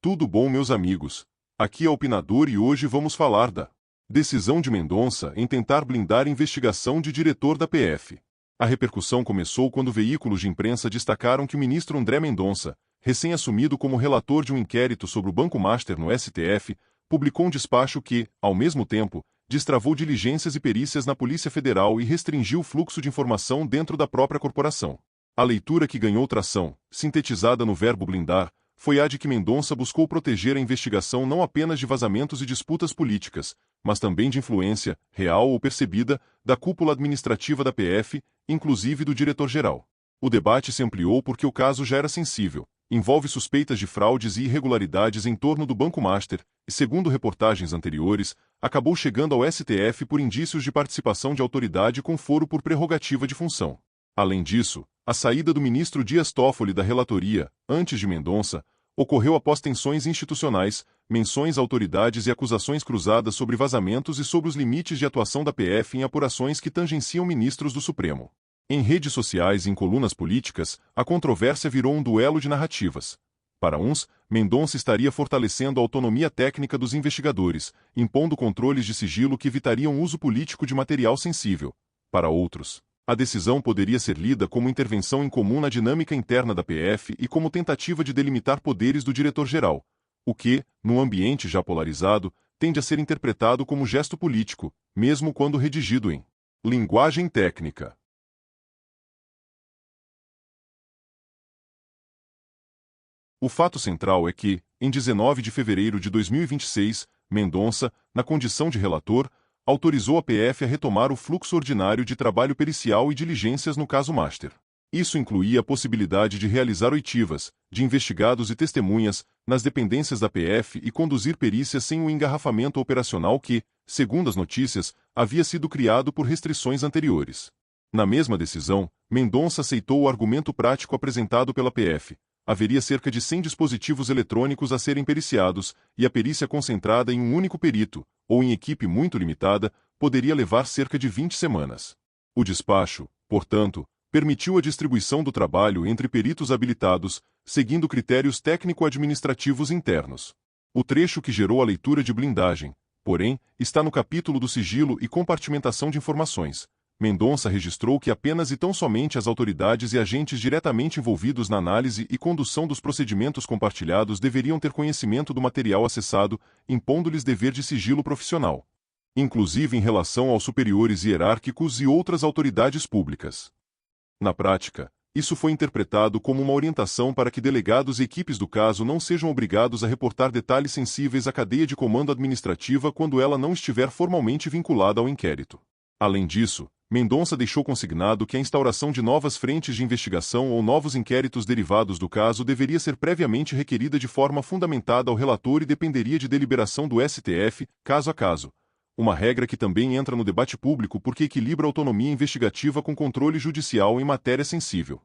Tudo bom, meus amigos? Aqui é o Opinador e hoje vamos falar da decisão de Mendonça em tentar blindar a investigação de diretor da PF. A repercussão começou quando veículos de imprensa destacaram que o ministro André Mendonça, recém-assumido como relator de um inquérito sobre o Banco Master no STF, publicou um despacho que, ao mesmo tempo, destravou diligências e perícias na Polícia Federal e restringiu o fluxo de informação dentro da própria corporação. A leitura que ganhou tração, sintetizada no verbo blindar, foi a de que Mendonça buscou proteger a investigação não apenas de vazamentos e disputas políticas, mas também de influência, real ou percebida, da cúpula administrativa da PF, inclusive do diretor-geral. O debate se ampliou porque o caso já era sensível, envolve suspeitas de fraudes e irregularidades em torno do Banco Master, e, segundo reportagens anteriores, acabou chegando ao STF por indícios de participação de autoridade com foro por prerrogativa de função. Além disso, a saída do ministro Dias Toffoli da relatoria, antes de Mendonça, ocorreu após tensões institucionais, menções a autoridades e acusações cruzadas sobre vazamentos e sobre os limites de atuação da PF em apurações que tangenciam ministros do Supremo. Em redes sociais e em colunas políticas, a controvérsia virou um duelo de narrativas. Para uns, Mendonça estaria fortalecendo a autonomia técnica dos investigadores, impondo controles de sigilo que evitariam uso político de material sensível. Para outros, a decisão poderia ser lida como intervenção incomum na dinâmica interna da PF e como tentativa de delimitar poderes do diretor-geral, o que, num ambiente já polarizado, tende a ser interpretado como gesto político, mesmo quando redigido em linguagem técnica. O fato central é que, em 19 de fevereiro de 2026, Mendonça, na condição de relator, autorizou a PF a retomar o fluxo ordinário de trabalho pericial e diligências no caso Master. Isso incluía a possibilidade de realizar oitivas, de investigados e testemunhas, nas dependências da PF e conduzir perícias sem o engarrafamento operacional que, segundo as notícias, havia sido criado por restrições anteriores. Na mesma decisão, Mendonça aceitou o argumento prático apresentado pela PF. Haveria cerca de 100 dispositivos eletrônicos a serem periciados, e a perícia concentrada em um único perito, ou em equipe muito limitada, poderia levar cerca de 20 semanas. O despacho, portanto, permitiu a distribuição do trabalho entre peritos habilitados, seguindo critérios técnico-administrativos internos. O trecho que gerou a leitura de blindagem, porém, está no capítulo do sigilo e compartimentação de informações. Mendonça registrou que apenas e tão somente as autoridades e agentes diretamente envolvidos na análise e condução dos procedimentos compartilhados deveriam ter conhecimento do material acessado, impondo-lhes dever de sigilo profissional, inclusive em relação aos superiores hierárquicos e outras autoridades públicas. Na prática, isso foi interpretado como uma orientação para que delegados e equipes do caso não sejam obrigados a reportar detalhes sensíveis à cadeia de comando administrativa quando ela não estiver formalmente vinculada ao inquérito. Além disso, Mendonça deixou consignado que a instauração de novas frentes de investigação ou novos inquéritos derivados do caso deveria ser previamente requerida de forma fundamentada ao relator e dependeria de deliberação do STF, caso a caso. Uma regra que também entra no debate público porque equilibra a autonomia investigativa com controle judicial em matéria sensível.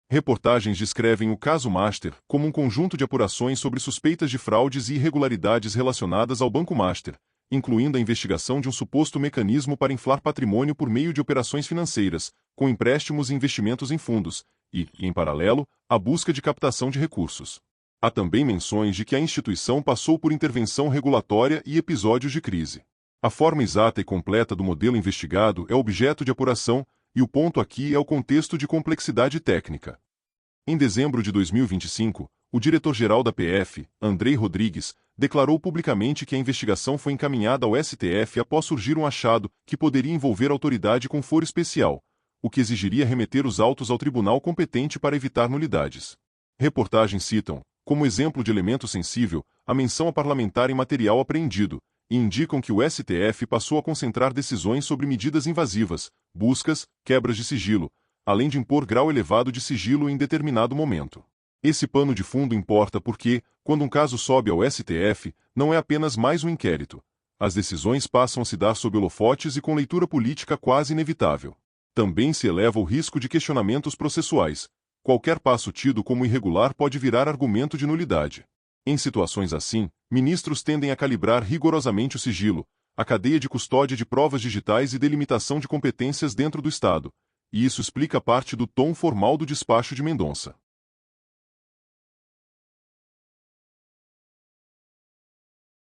Reportagens descrevem o caso Master como um conjunto de apurações sobre suspeitas de fraudes e irregularidades relacionadas ao Banco Master, incluindo a investigação de um suposto mecanismo para inflar patrimônio por meio de operações financeiras, com empréstimos e investimentos em fundos, e, em paralelo, a busca de captação de recursos. Há também menções de que a instituição passou por intervenção regulatória e episódios de crise. A forma exata e completa do modelo investigado é objeto de apuração, e o ponto aqui é o contexto de complexidade técnica. Em dezembro de 2025, o diretor-geral da PF, Andrei Rodrigues, declarou publicamente que a investigação foi encaminhada ao STF após surgir um achado que poderia envolver autoridade com foro especial, o que exigiria remeter os autos ao tribunal competente para evitar nulidades. Reportagens citam, como exemplo de elemento sensível, a menção a parlamentar em material apreendido, e indicam que o STF passou a concentrar decisões sobre medidas invasivas, buscas, quebras de sigilo, além de impor grau elevado de sigilo em determinado momento. Esse pano de fundo importa porque, quando um caso sobe ao STF, não é apenas mais um inquérito. As decisões passam a se dar sob holofotes e com leitura política quase inevitável. Também se eleva o risco de questionamentos processuais. Qualquer passo tido como irregular pode virar argumento de nulidade. Em situações assim, ministros tendem a calibrar rigorosamente o sigilo, a cadeia de custódia de provas digitais e delimitação de competências dentro do Estado, e isso explica parte do tom formal do despacho de Mendonça.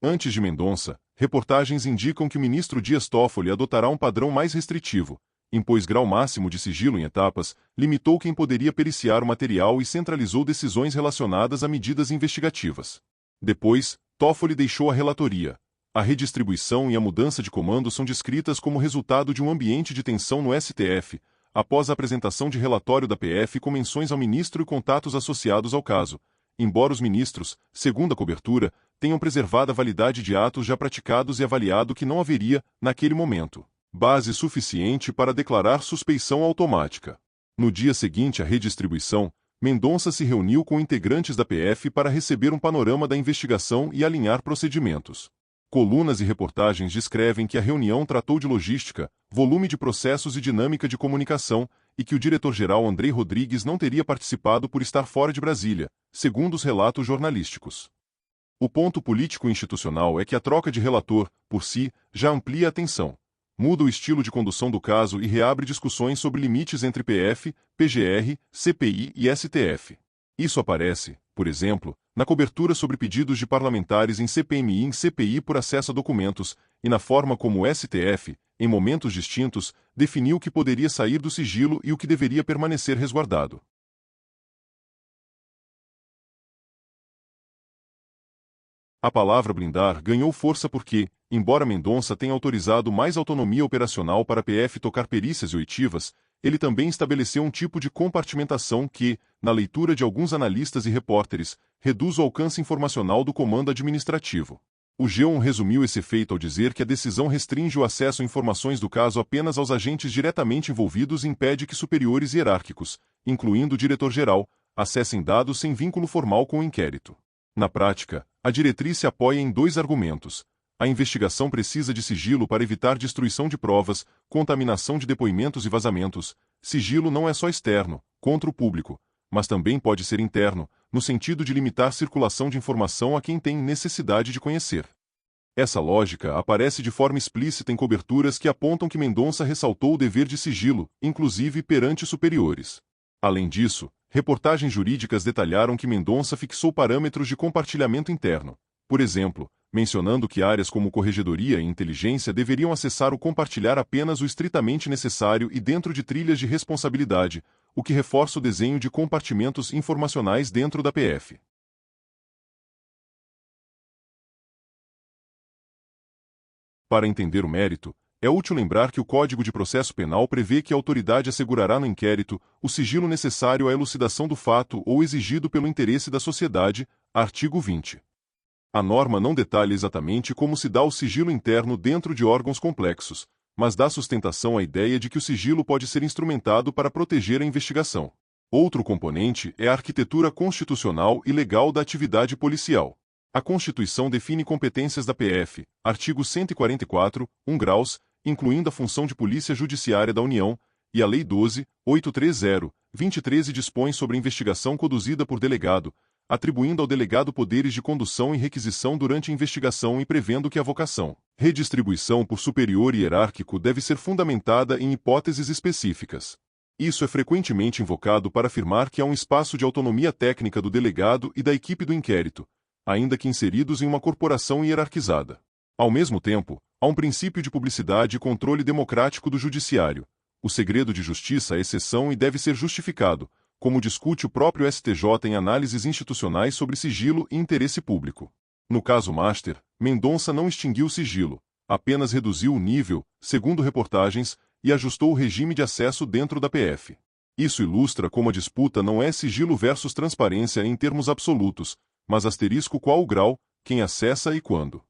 Antes de Mendonça, reportagens indicam que o ministro Dias Toffoli adotará um padrão mais restritivo, impôs grau máximo de sigilo em etapas, limitou quem poderia periciar o material e centralizou decisões relacionadas a medidas investigativas. Depois, Toffoli deixou a relatoria. A redistribuição e a mudança de comando são descritas como resultado de um ambiente de tensão no STF, após a apresentação de relatório da PF com menções ao ministro e contatos associados ao caso, embora os ministros, segundo a cobertura, tenham preservado a validade de atos já praticados e avaliado que não haveria, naquele momento, base suficiente para declarar suspeição automática. No dia seguinte à redistribuição, Mendonça se reuniu com integrantes da PF para receber um panorama da investigação e alinhar procedimentos. Colunas e reportagens descrevem que a reunião tratou de logística, volume de processos e dinâmica de comunicação, e que o diretor-geral Andrei Rodrigues não teria participado por estar fora de Brasília, segundo os relatos jornalísticos. O ponto político-institucional é que a troca de relator, por si, já amplia a tensão, muda o estilo de condução do caso e reabre discussões sobre limites entre PF, PGR, CPI e STF. Isso aparece, por exemplo, na cobertura sobre pedidos de parlamentares em CPMI e em CPI por acesso a documentos, e na forma como o STF, em momentos distintos, definiu o que poderia sair do sigilo e o que deveria permanecer resguardado. A palavra blindar ganhou força porque, embora Mendonça tenha autorizado mais autonomia operacional para a PF tocar perícias e oitivas, ele também estabeleceu um tipo de compartimentação que, na leitura de alguns analistas e repórteres, reduz o alcance informacional do comando administrativo. O G1 resumiu esse efeito ao dizer que a decisão restringe o acesso a informações do caso apenas aos agentes diretamente envolvidos e impede que superiores hierárquicos, incluindo o diretor-geral, acessem dados sem vínculo formal com o inquérito. Na prática, a diretriz se apoia em dois argumentos. A investigação precisa de sigilo para evitar destruição de provas, contaminação de depoimentos e vazamentos. Sigilo não é só externo, contra o público, mas também pode ser interno, no sentido de limitar circulação de informação a quem tem necessidade de conhecer. Essa lógica aparece de forma explícita em coberturas que apontam que Mendonça ressaltou o dever de sigilo, inclusive perante superiores. Além disso, reportagens jurídicas detalharam que Mendonça fixou parâmetros de compartilhamento interno. Por exemplo, mencionando que áreas como corregedoria e inteligência deveriam acessar ou compartilhar apenas o estritamente necessário e dentro de trilhas de responsabilidade, o que reforça o desenho de compartimentos informacionais dentro da PF. Para entender o mérito, é útil lembrar que o Código de Processo Penal prevê que a autoridade assegurará no inquérito o sigilo necessário à elucidação do fato ou exigido pelo interesse da sociedade, artigo 20. A norma não detalha exatamente como se dá o sigilo interno dentro de órgãos complexos, mas dá sustentação à ideia de que o sigilo pode ser instrumentado para proteger a investigação. Outro componente é a arquitetura constitucional e legal da atividade policial. A Constituição define competências da PF, artigo 144, 1 graus, incluindo a função de Polícia Judiciária da União, e a Lei 12.830, 2013 dispõe sobre a investigação conduzida por delegado, atribuindo ao delegado poderes de condução e requisição durante a investigação e prevendo que a vocação, redistribuição por superior hierárquico deve ser fundamentada em hipóteses específicas. Isso é frequentemente invocado para afirmar que há um espaço de autonomia técnica do delegado e da equipe do inquérito, ainda que inseridos em uma corporação hierarquizada. Ao mesmo tempo, há um princípio de publicidade e controle democrático do judiciário. O segredo de justiça é exceção e deve ser justificado, como discute o próprio STJ em análises institucionais sobre sigilo e interesse público. No caso Master, Mendonça não extinguiu o sigilo, apenas reduziu o nível, segundo reportagens, e ajustou o regime de acesso dentro da PF. Isso ilustra como a disputa não é sigilo versus transparência em termos absolutos, mas asterisco qual o grau, quem acessa e quando.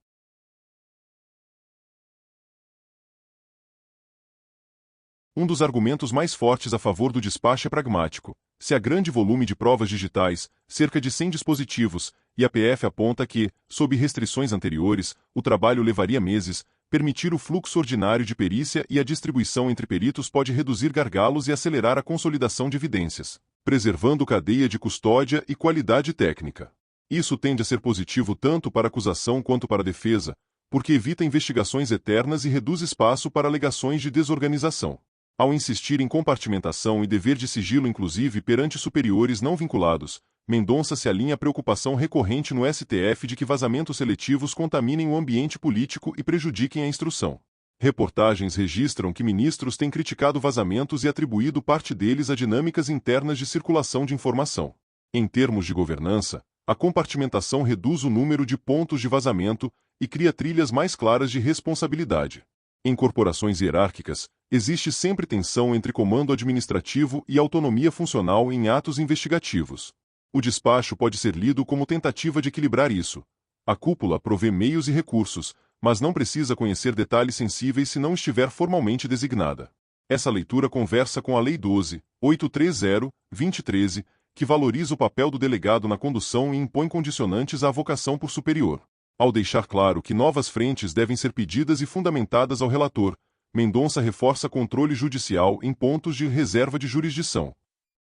Um dos argumentos mais fortes a favor do despacho é pragmático. Se há grande volume de provas digitais, cerca de 100 dispositivos, e a PF aponta que, sob restrições anteriores, o trabalho levaria meses, permitir o fluxo ordinário de perícia e a distribuição entre peritos pode reduzir gargalos e acelerar a consolidação de evidências, preservando cadeia de custódia e qualidade técnica. Isso tende a ser positivo tanto para a acusação quanto para a defesa, porque evita investigações eternas e reduz espaço para alegações de desorganização. Ao insistir em compartimentação e dever de sigilo inclusive perante superiores não vinculados, Mendonça se alinha à preocupação recorrente no STF de que vazamentos seletivos contaminem o ambiente político e prejudiquem a instrução. Reportagens registram que ministros têm criticado vazamentos e atribuído parte deles a dinâmicas internas de circulação de informação. Em termos de governança, a compartimentação reduz o número de pontos de vazamento e cria trilhas mais claras de responsabilidade. Em corporações hierárquicas, existe sempre tensão entre comando administrativo e autonomia funcional em atos investigativos. O despacho pode ser lido como tentativa de equilibrar isso. A cúpula provê meios e recursos, mas não precisa conhecer detalhes sensíveis se não estiver formalmente designada. Essa leitura conversa com a Lei 12.830/2013, que valoriza o papel do delegado na condução e impõe condicionantes à avocação por superior. Ao deixar claro que novas frentes devem ser pedidas e fundamentadas ao relator, Mendonça reforça controle judicial em pontos de reserva de jurisdição.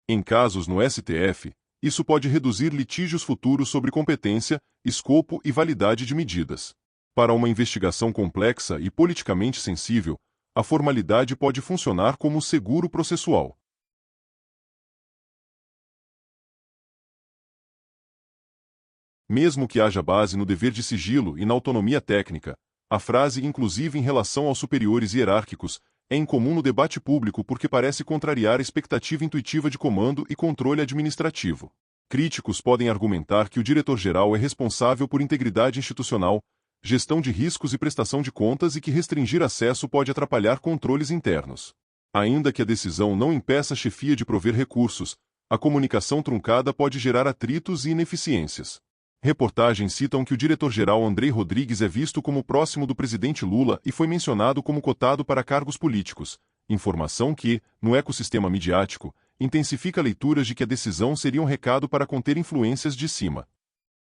Em casos no STF, isso pode reduzir litígios futuros sobre competência, escopo e validade de medidas. Para uma investigação complexa e politicamente sensível, a formalidade pode funcionar como seguro processual. Mesmo que haja base no dever de sigilo e na autonomia técnica, a frase inclusive em relação aos superiores hierárquicos é incomum no debate público porque parece contrariar a expectativa intuitiva de comando e controle administrativo. Críticos podem argumentar que o diretor-geral é responsável por integridade institucional, gestão de riscos e prestação de contas e que restringir acesso pode atrapalhar controles internos. Ainda que a decisão não impeça a chefia de prover recursos, a comunicação truncada pode gerar atritos e ineficiências. Reportagens citam que o diretor-geral Andrei Rodrigues é visto como próximo do presidente Lula e foi mencionado como cotado para cargos políticos, informação que, no ecossistema midiático, intensifica leituras de que a decisão seria um recado para conter influências de cima.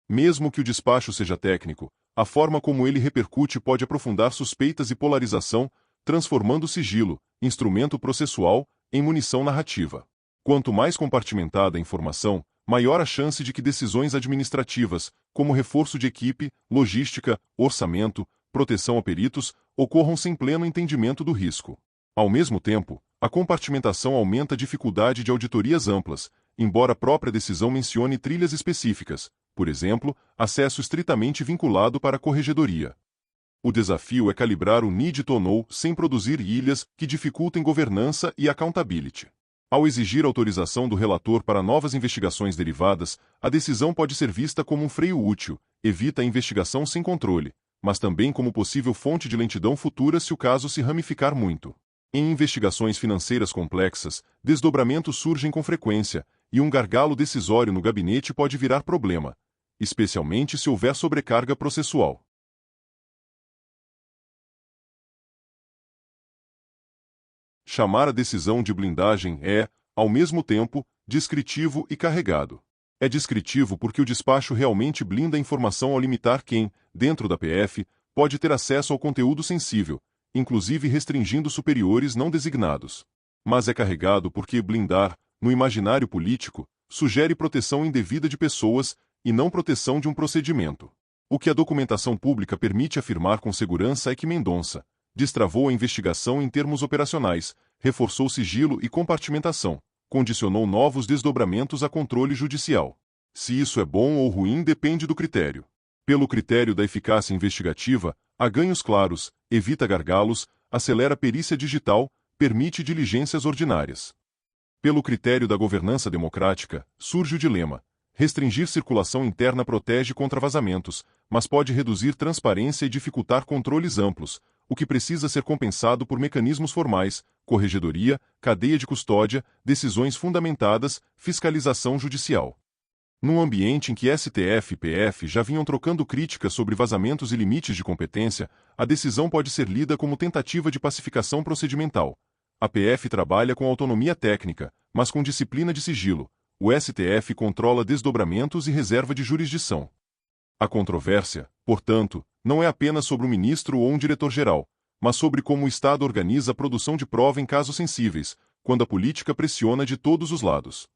Mesmo que o despacho seja técnico, a forma como ele repercute pode aprofundar suspeitas e polarização, transformando o sigilo, instrumento processual, em munição narrativa. Quanto mais compartimentada a informação, maior a chance de que decisões administrativas, como reforço de equipe, logística, orçamento, proteção a peritos, ocorram sem pleno entendimento do risco. Ao mesmo tempo, a compartimentação aumenta a dificuldade de auditorias amplas, embora a própria decisão mencione trilhas específicas, por exemplo, acesso estritamente vinculado para a corregedoria. O desafio é calibrar o need to know sem produzir ilhas que dificultem governança e accountability. Ao exigir autorização do relator para novas investigações derivadas, a decisão pode ser vista como um freio útil, evita a investigação sem controle, mas também como possível fonte de lentidão futura se o caso se ramificar muito. Em investigações financeiras complexas, desdobramentos surgem com frequência, e um gargalo decisório no gabinete pode virar problema, especialmente se houver sobrecarga processual. Chamar a decisão de blindagem é, ao mesmo tempo, descritivo e carregado. É descritivo porque o despacho realmente blinda a informação ao limitar quem, dentro da PF, pode ter acesso ao conteúdo sensível, inclusive restringindo superiores não designados. Mas é carregado porque blindar, no imaginário político, sugere proteção indevida de pessoas e não proteção de um procedimento. O que a documentação pública permite afirmar com segurança é que Mendonça destravou a investigação em termos operacionais, reforçou sigilo e compartimentação, condicionou novos desdobramentos a controle judicial. Se isso é bom ou ruim depende do critério. Pelo critério da eficácia investigativa, há ganhos claros, evita gargalos, acelera a perícia digital, permite diligências ordinárias. Pelo critério da governança democrática, surge o dilema. Restringir circulação interna protege contra vazamentos, mas pode reduzir transparência e dificultar controles amplos, o que precisa ser compensado por mecanismos formais, corregedoria, cadeia de custódia, decisões fundamentadas, fiscalização judicial. Num ambiente em que STF e PF já vinham trocando críticas sobre vazamentos e limites de competência, a decisão pode ser lida como tentativa de pacificação procedimental. A PF trabalha com autonomia técnica, mas com disciplina de sigilo. O STF controla desdobramentos e reserva de jurisdição. A controvérsia, portanto, não é apenas sobre um ministro ou um diretor-geral, mas sobre como o Estado organiza a produção de prova em casos sensíveis, quando a política pressiona de todos os lados.